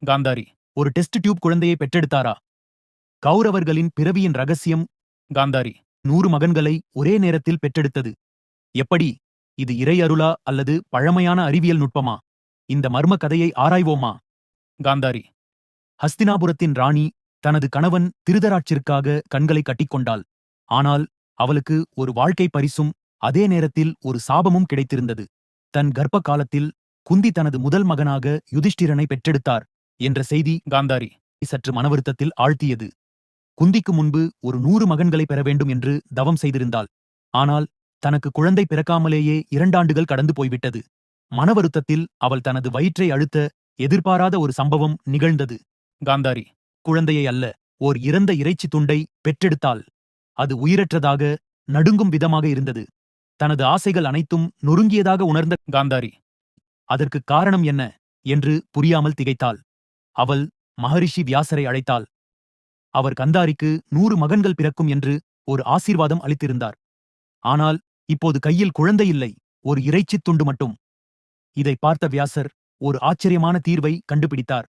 காந்தாரி. ஒரு test tube குழந்தையை பெற்றெடுத்தாரா? கௌரவர்களின் பிறவியின் ரகசியம். காந்தாரி. 100 மகன்களை ஒரே நேரத்தில் பெற்றெடுத்தது. எப்படி? இது இறை அருளா அல்லது பழமையான அறிவியல் நுட்பமா? இந்த மர்ம கதையை ஆராய்வோமா? காந்தாரி. ஹஸ்தினாபுரத்தின் ராணி தனது கணவன் திருதராட்சிற்காக கண்களை கட்டிக்கொண்டாள். ஆனால் அவளுக்கு ஒரு வாழ்க்கை பரிசும் அதே நேரத்தில் ஒரு சாபமும் கிடைத்திருந்தது. தன் கர்ப்ப காலத்தில் குந்தி தனது முதல் மகனாக யுதிஷ்டிரனை பெற்றெடுத்தார் என்ற செய்தி காந்தாரி சற்று மனவருத்தத்தில் ஆழ்த்தியது. குந்திக்கு முன்பு ஒரு 100 மகன்களை பெற வேண்டும் என்று தவம் செய்திருந்தாள். ஆனால் தனக்கு குழந்தை பிறக்காமலேயே 2 ஆண்டுகள் கடந்து போய்விட்டது. மனவருத்தத்தில் அவள் தனது வயிற்றை அழுத்த எதிர்பாராத ஒரு சம்பவம் நிகழ்ந்தது. காந்தாரி. குழந்தையை அல்ல, ஓர் இறந்த இறைச்சி துண்டை பெற்றெடுத்தாள். அது உயிரற்றதாக, நடுங்கும் விதமாக இருந்தது. தனது ஆசைகள் அனைத்தும் நொறுங்கியதாக உணர்ந்த காந்தாரி அதற்கு காரணம் என்ன என்று புரியாமல் திகைத்தாள். அவள் மகரிஷி வியாசரை அழைத்தாள். அவர் கந்தாரிக்கு 100 மகன்கள் பிறக்கும் என்று ஒரு ஆசீர்வாதம் அளித்திருந்தார். ஆனால் இப்போது கையில் குழந்தை இல்லை, ஒரு இறைச்சித் துண்டு மட்டும். இதை பார்த்த வியாசர் ஒரு ஆச்சரியமான தீர்வை கண்டுபிடித்தார்.